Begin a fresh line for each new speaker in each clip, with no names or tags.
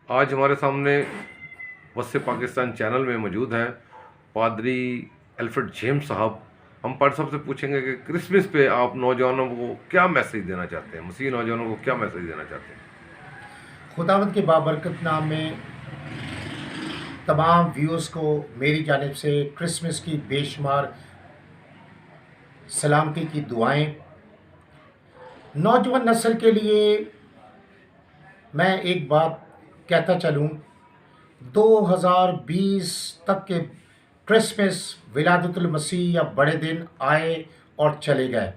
آج ہمارے سامنے وسط پاکستان چینل میں موجود ہیں پادری الفریڈ جیمز صاحب۔ ہم پادری صاحب سے پوچھیں گے کہ کرسمس پہ آپ نوجوانوں کو کیا میسیج دینا چاہتے ہیں، مسیحی نوجوانوں کو کیا میسیج دینا چاہتے ہیں؟
خداوند کے بابرکت نام میں تمام ویوز کو میری جانب سے کرسمس کی بے شمار سلامتی کی دعائیں۔ نوجوان نسل کے لیے میں ایک بات کہتا چلوں، 2020 تک کے کرسمس، ولادت المسیح یا بڑے دن آئے اور چلے گئے،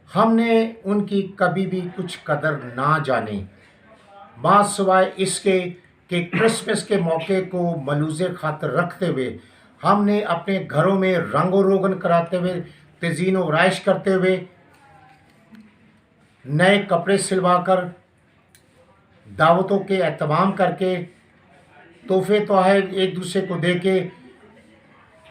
ہم نے ان کی کبھی بھی کچھ قدر نہ جانی، ماں سوائے اس کے کہ کرسمس کے موقع کو ملوز خاطر رکھتے ہوئے ہم نے اپنے گھروں میں رنگ و روگن کراتے ہوئے، تزئین و آرائش کرتے ہوئے، نئے کپڑے سلوا کر، دعوتوں کے اہتمام کر کے، تحفے تحائف ایک دوسرے کو دے کے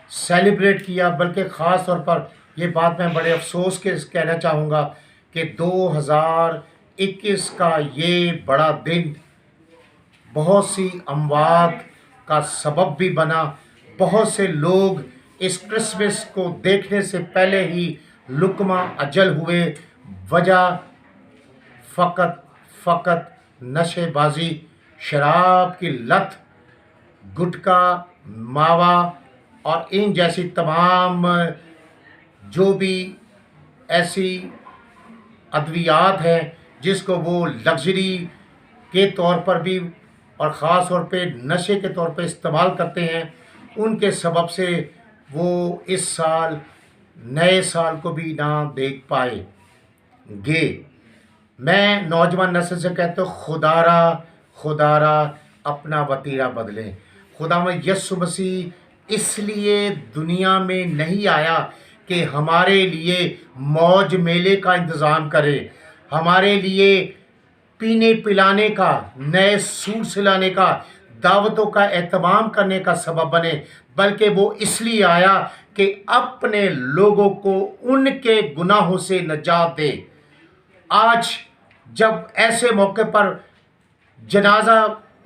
سیلیبریٹ کیا۔ بلکہ خاص طور پر یہ بات میں بڑے افسوس کے کہنا چاہوں گا کہ 2021 کا یہ بڑا دن بہت سی اموات کا سبب بھی بنا۔ بہت سے لوگ اس کرسمس کو دیکھنے سے پہلے ہی لقمہ اجل ہوئے۔ وجہ فقط نشے بازی، شراب کی لت، گٹکا، ماوا اور ان جیسی تمام جو بھی ایسی ادویات ہیں جس کو وہ لگژری کے طور پر بھی اور خاص طور پہ نشے کے طور پہ استعمال کرتے ہیں، ان کے سبب سے وہ اس سال نئے سال کو بھی نہ دیکھ پائے گے۔ میں نوجوان نسل سے کہتا ہوں، خدا را اپنا وتیرہ بدلیں۔ خداوند یسوع مسیح اس لیے دنیا میں نہیں آیا کہ ہمارے لیے موج میلے کا انتظام کرے، ہمارے لیے پینے پلانے کا، نئے سوٹ سلانے کا، دعوتوں کا اہتمام کرنے کا سبب بنے، بلکہ وہ اس لیے آیا کہ اپنے لوگوں کو ان کے گناہوں سے نجات دے۔ آج جب ایسے موقع پر جنازہ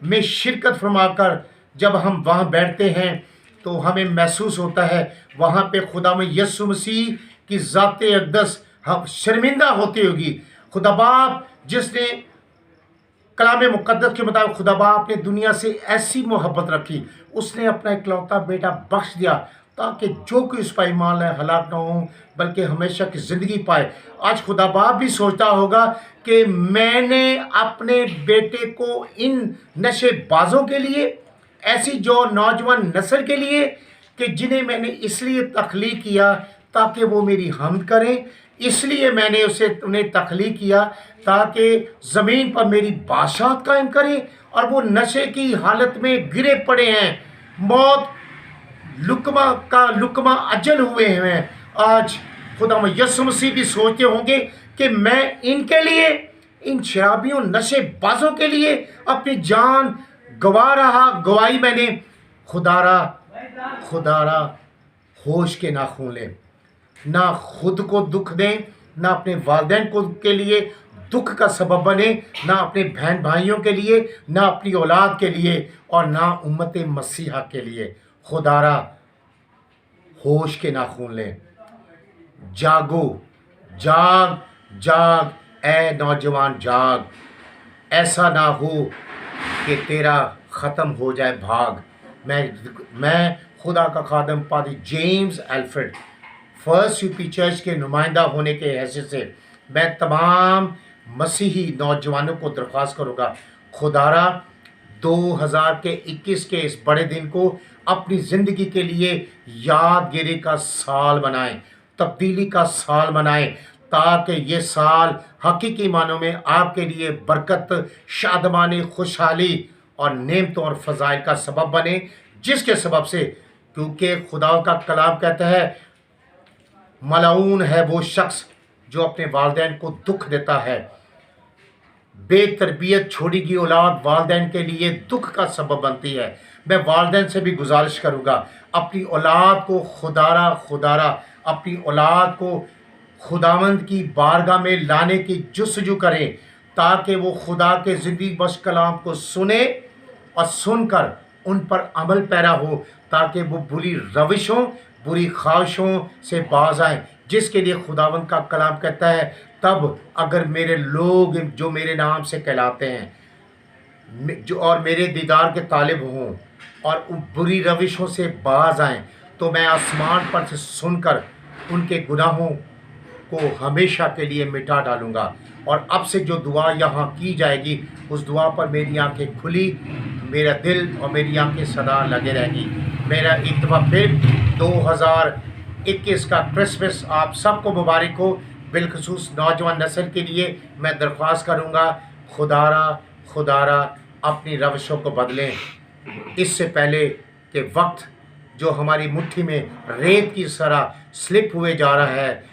میں شرکت فرما کر جب ہم وہاں بیٹھتے ہیں تو ہمیں محسوس ہوتا ہے وہاں پہ خداوند یسوع مسیح کی ذات اقدس ہم شرمندہ ہوتی ہوگی۔ خدا باپ جس نے کلام مقدس کے مطابق، خدا باپ نے دنیا سے ایسی محبت رکھی، اس نے اپنا اکلوتا بیٹا بخش دیا تاکہ جو کوئی اس پر ایمان لائے ہلاک نہ ہوں بلکہ ہمیشہ کی زندگی پائے۔ آج خدا باپ بھی سوچتا ہوگا کہ میں نے اپنے بیٹے کو ان نشے بازوں کے لیے، ایسی جو نوجوان نسل کے لیے کہ جنہیں میں نے اس لیے تخلیق کیا تاکہ وہ میری حمد کریں، اس لیے میں نے انہیں تخلیق کیا تاکہ زمین پر میری بادشاہت قائم کریں، اور وہ نشے کی حالت میں گرے پڑے ہیں، موت لقمہ اجل ہوئے ہیں۔ آج خدا یسوع مسیح بھی سوچتے ہوں گے کہ میں ان کے لیے، ان شرابیوں نشے بازوں کے لیے اپنی جان گوائی میں نے۔ خدا را ہوش کے ناخن لیں، نہ خود کو دکھ دیں، نہ اپنے والدین کے لیے دکھ کا سبب بنے، نہ اپنے بہن بھائیوں کے لیے، نہ اپنی اولاد کے لیے، اور نہ امت مسیحا کے لیے۔ خدا را ہوش کے ناخن لیں۔ جاگو، جاگ اے نوجوان جاگ، ایسا نہ ہو کہ تیرا ختم ہو جائے بھاگ۔ میں خدا کا خادم پادری James Alfred, first U P church کے نمائندہ ہونے کے حیثیت سے میں تمام مسیحی نوجوانوں کو درخواست کروں گا، خدا را 2021 کے اس بڑے دن کو اپنی زندگی کے لیے یادگیری کا سال بنائیں، تبدیلی کا سال بنائیں، تاکہ یہ سال حقیقی معنوں میں آپ کے لیے برکت، شادمانی، خوشحالی اور نعمتوں اور فضائل کا سبب بنے، جس کے سبب سے، کیونکہ خدا کا کلام کہتا ہے ملعون ہے وہ شخص جو اپنے والدین کو دکھ دیتا ہے۔ بے تربیت چھوڑی گئی اولاد والدین کے لیے دکھ کا سبب بنتی ہے۔ میں والدین سے بھی گزارش کروں گا، اپنی اولاد کو خدا را اپنی اولاد کو خداوند کی بارگاہ میں لانے کی جستجو کریں، تاکہ وہ خدا کے زندگی بخش کلام کو سنے और सुनकर उन पर अमल पैरा हो, ताकि वो बुरी रविशों, बुरी ख्वाहिशों से बाज आएं, जिसके लिए खुदावंद का कलाम कहता है, तब अगर मेरे लोग जो मेरे नाम से कहलाते हैं जो और मेरे दीदार के तालिब हों और उन बुरी रविशों से बाज आएं, तो मैं आसमान पर से सुनकर उनके गुनाहों को हमेशा के लिए मिटा डालूंगा। और अब से जो दुआ यहाँ की जाएगी, उस दुआ पर मेरी आंखें खुली, मेरा दिल और मेरी आंखें सदा लगे रहेंगी। मेरा एक दफ़ा फिर 2021 का क्रिसमस आप सबको मुबारक हो। बिलखसूस नौजवान नस्ल के लिए मैं दरख्वास्त करूँगा, खुदारा अपनी रविशों को बदलें, इससे पहले कि वक्त जो हमारी मुट्ठी में रेत की तरह स्लिप हुए जा रहा है,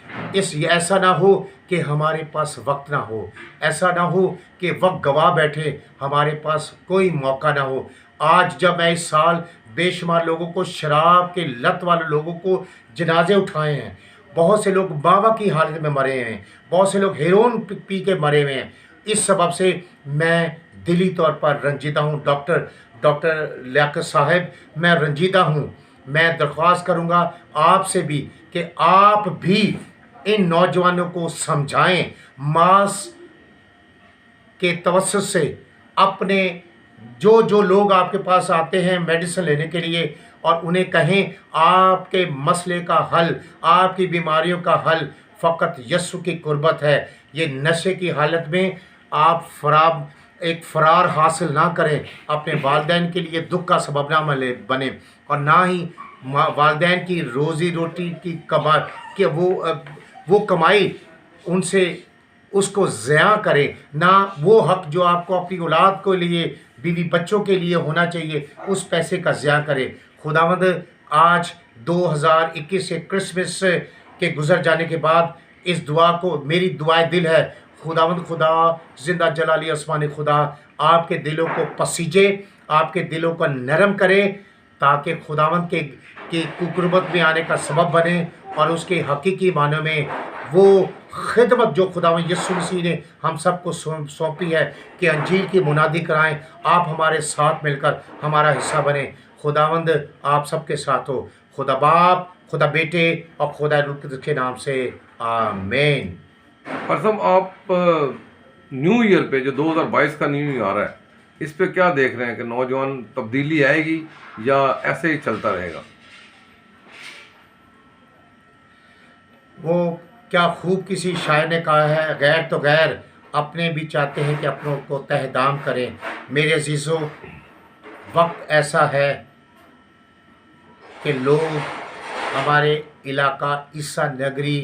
ऐसा ना हो कि हमारे पास वक्त ना हो, ऐसा ना हो कि वक्त गवा बैठे, हमारे पास कोई मौका ना हो। आज जब मैं इस साल बेशुमार लोगों को, शराब के लत वाले लोगों को जनाजे उठाए हैं, बहुत से लोग बाबा की हालत में मरे हैं, बहुत से लोग हेरोइन पी के मरे हुए हैं। इस सबब से मैं दिली तौर पर रंजीदा हूँ। डॉक्टर लियाकत साहब, मैं रंजीदा हूँ। मैं दरख्वास्त करूँगा आपसे भी कि आप भी इन नौजवानों को समझाएं, मास के तवस्सुत से अपने जो लोग आपके पास आते हैं मेडिसिन लेने के लिए, और उन्हें कहें आपके मसले का हल, आपकी बीमारियों का हल फ़कत यस्सु की कुर्बत है। ये नशे की हालत में आप फरार हासिल ना करें, अपने वालिदैन के लिए दुख का सबब ना बने, और ना ही वालिदैन की रोज़ी रोटी की कि वो कमाई उनसे उसको ज़िया करें, ना वो हक़ जो आपको अपनी औलाद के लिए, बीवी बच्चों के लिए होना चाहिए, उस पैसे का ज़िया करें। खुदावंद आज 2021 से क्रिसमस के गुज़र जाने के बाद इस दुआ को, मेरी दुआए दिल है, खुदावंद खुदा ज़िंदा जलाली आसमानी खुदा आपके दिलों को पसीजे, आपके दिलों को नरम करे, ताकि खुदावंद के कुकुरबत में आने का सबब बने, और उसके हकीकी मानों में वो खिदमत जो खुदावंद यीशु मसीह ने हम सबको सौंपी है कि अंजील की मुनादी कराएं। आप हमारे साथ मिलकर हमारा हिस्सा बने। खुदावंद आप सबके साथ हो। खुदा बाप, खुदा बेटे और खुदा रूह के के नाम से आमीन।
परसम, आप न्यू ईयर पे जो 2022 का न्यू ईयर आ रहा है, इस पे क्या देख रहे हैं कि नौजवान तब्दीली आएगी या ऐसे ही चलता रहेगा?
वो क्या खूब किसी शायर ने कहा है, गैर तो गैर अपने भी चाहते हैं कि अपनों को तहदाम करें। मेरे अजीज़ों, वक्त ऐसा है कि लोग हमारे इलाका ईसा नगरी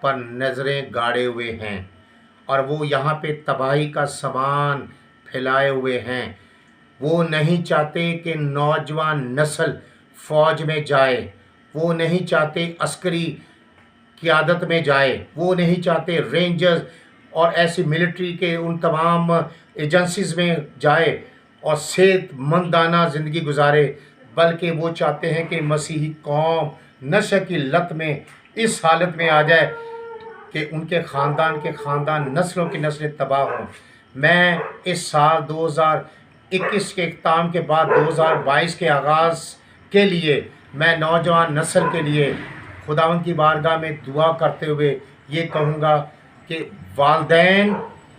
पर नज़रें गाड़े हुए हैं, और वो यहाँ पे तबाही का सामान फैलाए हुए हैं। वो नहीं चाहते कि नौजवान नस्ल फ़ौज में जाए, वो नहीं चाहते अस्करी क़ियादत में जाए, वो नहीं चाहते रेंजर्स और ऐसी मिलिट्री के उन तमाम एजेंसीज़ में जाए और सेहतमंदाना ज़िंदगी गुजारे, बल्कि वो चाहते हैं कि मसीही कौम नशे की लत में इस हालत में आ जाए कि उनके ख़ानदान के ख़ानदान, नस्लों की नस्लें तबाह हों। मैं इस साल 2021 के इख्तिताम के बाद 2022 के आगाज़ के लिए मैं नौजवान नस्ल के लिए खुदावंद की बारगाह में दुआ करते हुए ये कहूँगा कि वालिदैन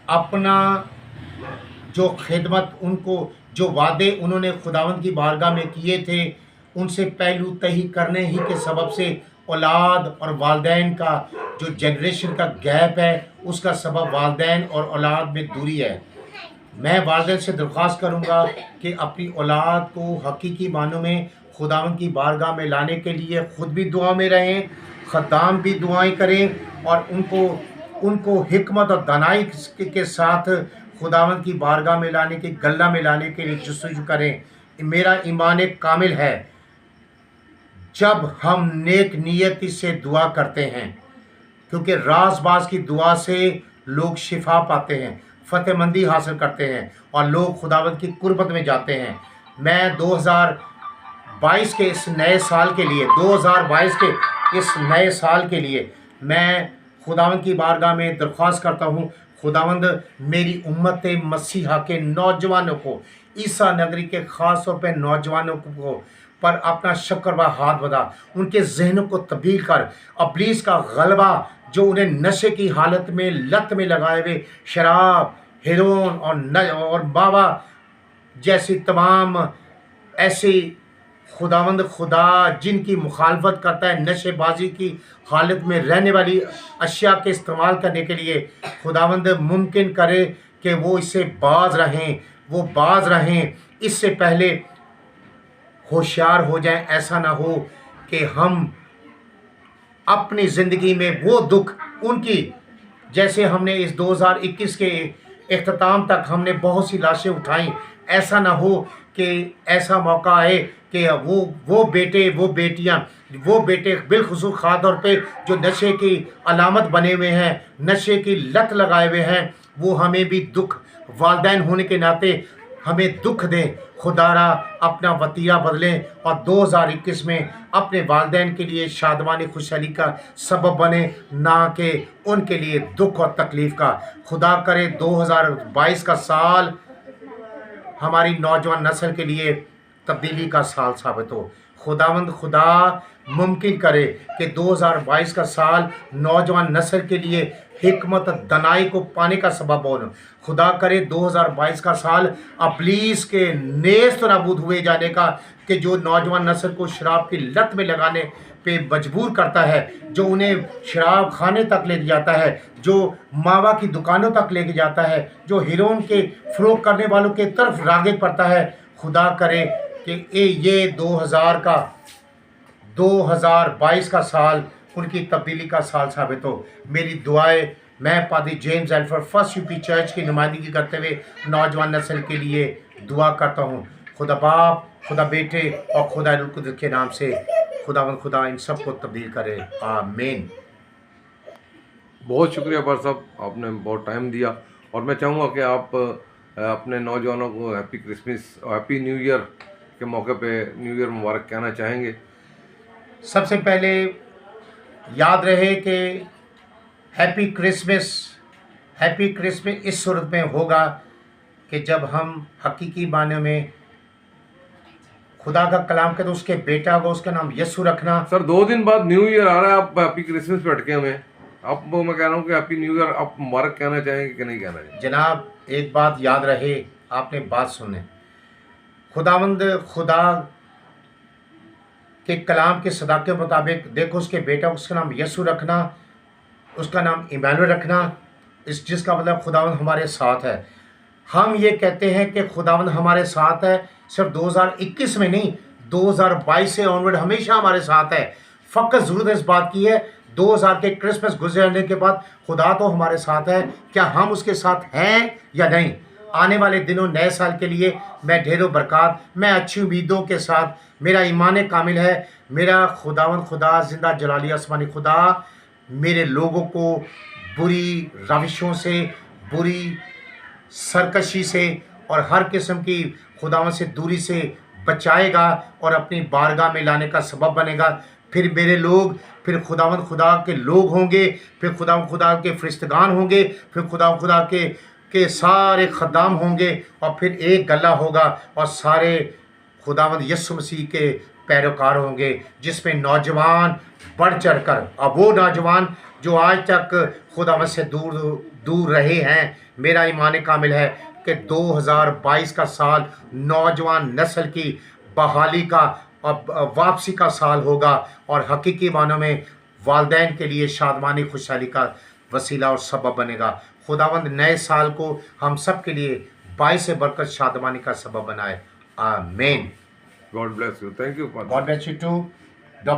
अपना जो खिदमत, उनको जो वादे उन्होंने खुदावंद की बारगाह में किए थे, उनसे पहलू तही करने ही के सबब से औलाद और वालिदैन का जो जनरेशन का गैप है, उसका सबब वालिदैन और औलाद में दूरी है। मैं वालिदैन से दरख्वास्त करूँगा कि अपनी औलाद को हकीकी मानों में खुदावंद की बारगाह में लाने के लिए ख़ुद भी दुआ में रहें, ख़द्दाम भी दुआएं करें, और उनको हिकमत और दानाई के साथ खुदावंद की बारगाह में लाने के, गल्ला में लाने के लिए जस्तजू करें। मेरा ईमान एक कामिल है, जब हम नेक नियति से दुआ करते हैं, क्योंकि राज़बाज़ की दुआ से लोग शिफा पाते हैं, फ़तेहमंदी हासिल करते हैं, और लोग खुदावंद की कुर्बत में जाते हैं। मैं 2022 के इस नए साल के लिए 2022 के इस नए साल के लिए मैं खुदावंद की बारगाह में दरख्वास्त करता हूँ, खुदावंद मेरी उम्मत मसीहा के नौजवानों को ईसा नगरी के ख़ास तौर पे नौजवानों को पर अपना शक्र व हाथ बढ़ा, उनके जहनों को तब्दील कर, इब्लीस का गलबा जो उन्हें नशे की हालत में लत में लगाए हुए शराब, हेरोइन और मावा जैसी तमाम ऐसी खुदावंद खुदा जिनकी मुखालफत करता है, नशेबाजी की हालत में रहने वाली अशिया के इस्तेमाल करने के लिए खुदावंद मुमकिन करे कि वो इससे बाज रहें इससे पहले होशियार हो जाएं। ऐसा ना हो कि हम अपनी ज़िंदगी में वो दुख उनकी, जैसे हमने इस 2021 के इख्तिताम तक हमने बहुत सी लाशें उठाई, ऐसा ना हो कि ऐसा मौका आए कि वो बेटे वो बेटे बिलखुसूस ख़ास तौर पे जो नशे की अलामत बने हुए हैं, नशे की लत लगाए हुए हैं, वो हमें भी दुख, वालिदैन होने के नाते हमें दुख दें। खुदारा अपना वतीरा बदलें और 2021 में अपने वालिदैन के लिए शादमानी खुशहाली का सबब बने, ना कि उनके लिए दुख और तकलीफ़ का। खुदा करे 2022 का साल हमारी नौजवान नस्ल के लिए तब्दीली का साल साबित हो। खुदावंद खुदा मुमकिन करे कि 2022 का साल नौजवान नस्ल के लिए हिकमत दनाई को पाने का सबब हो। खुदा करे 2022 का साल इब्लीस के नेस्त नाबूद हुए जाने का, कि जो नौजवान नस्ल को शराब की लत में लगाने पे मजबूर करता है, जो उन्हें शराब खाने तक लेके जाता है, जो मावा की दुकानों तक लेके जाता है, जो हेरोइन के फ़रोग़ करने वालों के तरफ राग़िब करता है। खुदा करे कि ये 2022 का साल उनकी तब्दीली का साल साबित हो। मेरी दुआएं मैं पादरी James Alford first UP church की नुमाइंदगी करते हुए नौजवान नस्ल के लिए दुआ करता हूँ। खुदा बाप, खुदा बेटे और खुदा रूह कुद्दूस के नाम से खुदा इन सब को तब्दील करे। आमीन।
बहुत शुक्रिया पार साहब, आपने बहुत टाइम दिया, और मैं चाहूँगा कि आप अपने नौजवानों को हैप्पी क्रिसमस और हैप्पी न्यू ईयर के मौके पे न्यू ईयर मुबारक कहना चाहेंगे।
सबसे पहले याद रहे कि हैप्पी क्रिसमस इस सूरत में होगा कि जब हम हकीकी माने में खुदा का कलाम के, तो उसके बेटा को उसका नाम यस्सु रखना।
सर 2 दिन बाद न्यू ईयर आ रहा है, आप हैप्पी क्रिसमस पे अटके हुए हैं, आप मैं कह रहा हूँ कि हैप्पी न्यू ईयर आप मुबारक कहना चाहेंगे कि नहीं कहना चाहेंगे?
जनाब एक बात याद रहे, आपने बात सुने, खुदावंद खुदा के कलाम के सदा के मुताबिक देखो उसके बेटा उसका नाम यस्सु रखना, उसका नाम इमानुएल रखना, जिसका मतलब खुदावंद हमारे साथ है। हम ये कहते हैं कि खुदावंद हमारे साथ है, सिर्फ 2021 में नहीं, 2022 से ऑनवर्ड हमेशा हमारे साथ है। फ़कत ज़रूरत इस बात की है 2000 के क्रिसमस गुजरने के बाद खुदा तो हमारे साथ है, क्या हम उसके साथ हैं या नहीं। आने वाले दिनों नए साल के लिए मैं ढेरों बरकत, मैं अच्छी उम्मीदों के साथ, मेरा ईमान कामिल है, मेरा खुदावंद खुदा जिंदा जलाली आसमानी खुदा मेरे लोगों को बुरी रविशों से, बुरी सरकशी से और हर किस्म की खुदावंद से दूरी से बचाएगा और अपनी बारगाह में लाने का सबब बनेगा। फिर मेरे लोग, फिर खुदावंद खुदा के लोग होंगे, फिर खुदावंद खुदा के फरिश्तगान होंगे, फिर खुदावंद खुदा के सारे खद्दाम होंगे, और फिर एक गला होगा और सारे खुदावंद यीशु मसीह के पैरोकार होंगे, जिसमें नौजवान बढ़ चढ़ कर, अब वो नौजवान जो आज तक खुदावंद से दूर रहे हैं, मेरा ईमान कामिल है कि 2022 का साल नौजवान नस्ल की बहाली का और वापसी का साल होगा, और हकीकी मानों में वालिदैन के लिए शादमानी खुशहाली का वसीला और सबब बनेगा। खुदावंद नए साल को हम सब के लिए बाइस बरकत शादमानी का सबब बनाए। आमीन।
God bless you. Thank you.
God bless you to.